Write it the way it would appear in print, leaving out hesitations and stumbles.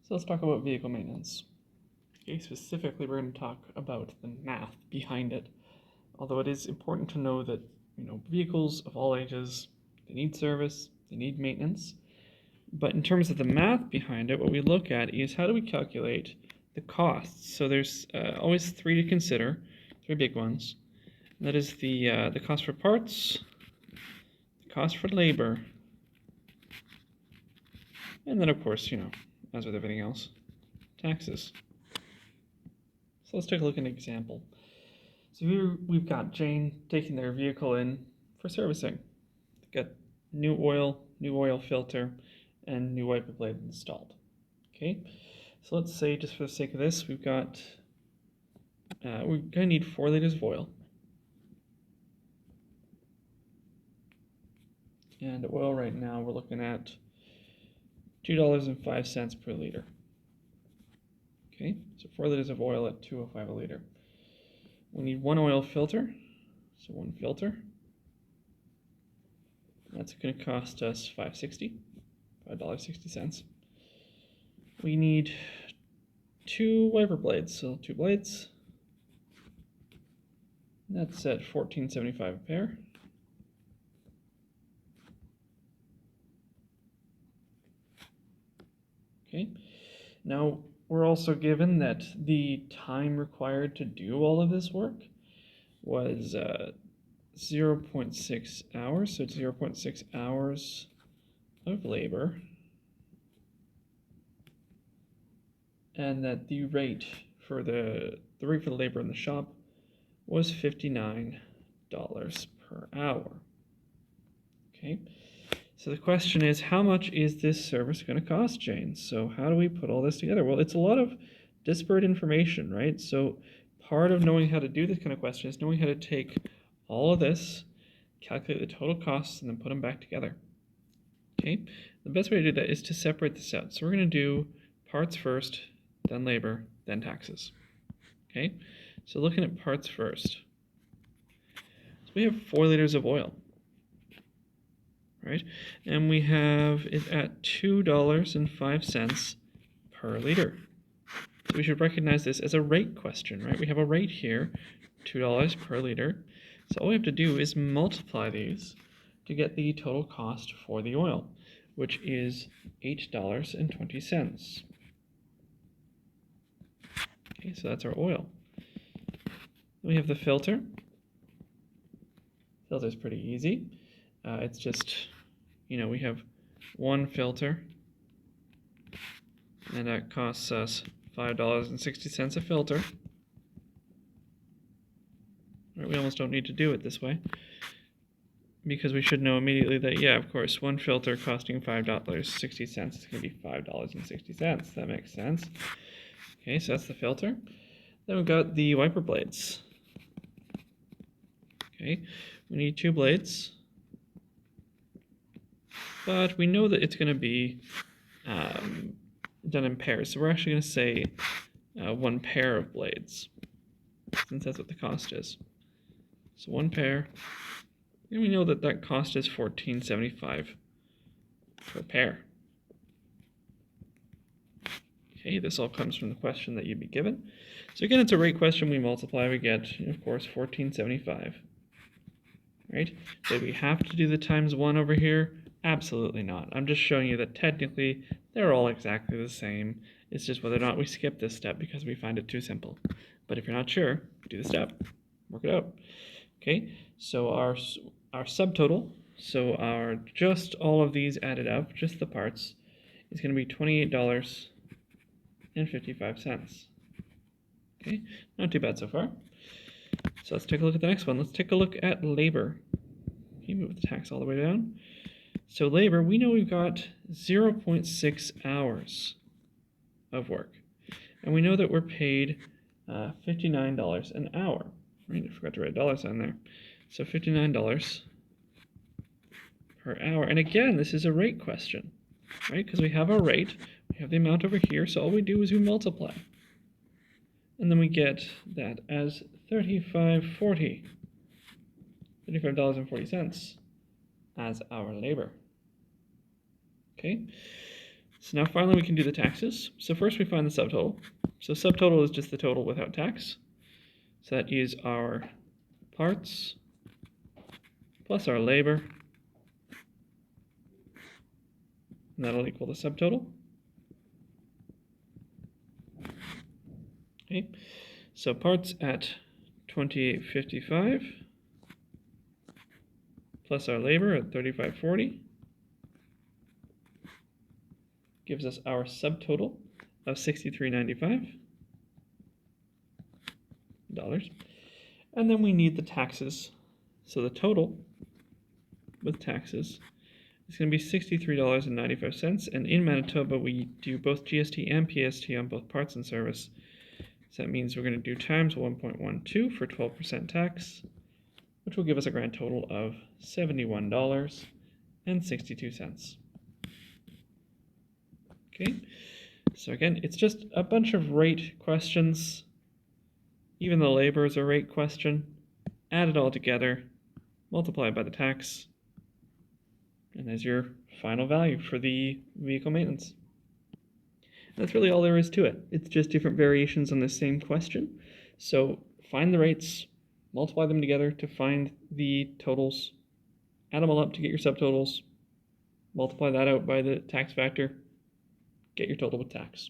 So let's talk about vehicle maintenance. Okay, specifically, we're going to talk about the math behind it. Although it is important to know that vehicles of all ages, they need service, they need maintenance. But in terms of the math behind it, what we look at is how do we calculate the costs. So there's always three to consider, three big ones. And that is the cost for parts, the cost for labor, and then of course, as with everything else, taxes. So let's take a look at an example. So here we've got Jane taking their vehicle in for servicing. They've got new oil filter, and new wiper blade installed. Okay, so let's say, just for the sake of this, we're gonna need 4 liters of oil. And oil right now we're looking at $2.05 per liter. Okay, so 4 liters of oil at $2.05 a liter. We need 1 oil filter, so 1 filter. That's going to cost us $5.60. We need 2 wiper blades, so 2 blades. That's at $14.75 a pair. Okay, now we're also given that the time required to do all of this work was 0.6 hours, so it's 0.6 hours of labor, and that the rate for the labor in the shop was $59 per hour. Okay, so the question is, how much is this service going to cost, Jane? So how do we put all this together? Well, it's a lot of disparate information, right? So part of knowing how to do this kind of question is knowing how to take all of this, calculate the total costs, and then put them back together. Okay, the best way to do that is to separate this out. So we're going to do parts first, then labor, then taxes. Okay, so looking at parts first. So we have 4 liters of oil, right? And we have it at $2.05 per liter. So we should recognize this as a rate question, right? We have a rate here, $2 per liter. So all we have to do is multiply these to get the total cost for the oil, which is $8.20. Okay, so that's our oil. We have the filter. Filter's pretty easy. It's just, we have 1 filter, and that costs us $5.60 a filter. Right, we almost don't need to do it this way, because we should know immediately that, yeah, of course, 1 filter costing $5.60, it's going to be $5.60. That makes sense. Okay, so that's the filter. Then we've got the wiper blades. Okay, we need 2 blades, but we know that it's going to be done in pairs, so we're actually going to say 1 pair of blades, since that's what the cost is. So 1 pair, and we know that that cost is $14.75 per pair. Okay, this all comes from the question that you'd be given. So again, it's a rate question. We multiply, we get, of course, $14.75. Right? Do we have to do the times 1 over here? Absolutely not. I'm just showing you that technically they're all exactly the same. It's just whether or not we skip this step because we find it too simple. But if you're not sure, do the step, work it out. Okay, so our subtotal, so our just all of these added up, just the parts, is going to be $28.55. Okay, not too bad so far. So let's take a look at the next one. Let's take a look at labor. Okay, move the tax all the way down. So labor, we know we've got 0.6 hours of work. And we know that we're paid $59 an hour. Right, I forgot to write a dollar sign there. So $59 per hour. And again, this is a rate question, right? Because we have our rate, we have the amount over here, so all we do is we multiply. And then we get that as $35.40 as our labor. Okay, So now finally we can do the taxes. So first we find the subtotal. So subtotal is just the total without tax. So that is our parts plus our labor. And that'll equal the subtotal. Okay, so parts at $28.55 plus our labor at $35.40 gives us our subtotal of $63.95. And then we need the taxes. So the total with taxes is going to be $63.95. And in Manitoba, we do both GST and PST on both parts and service. So that means we're going to do times 1.12 for 12% tax, which will give us a grand total of $71.62. Okay, so again, it's just a bunch of rate questions. Even the labor is a rate question. Add it all together, multiply it by the tax, and there's your final value for the vehicle maintenance. That's really all there is to it. It's just different variations on the same question. So find the rates, multiply them together to find the totals, add them all up to get your subtotals, multiply that out by the tax factor, get your total with tax.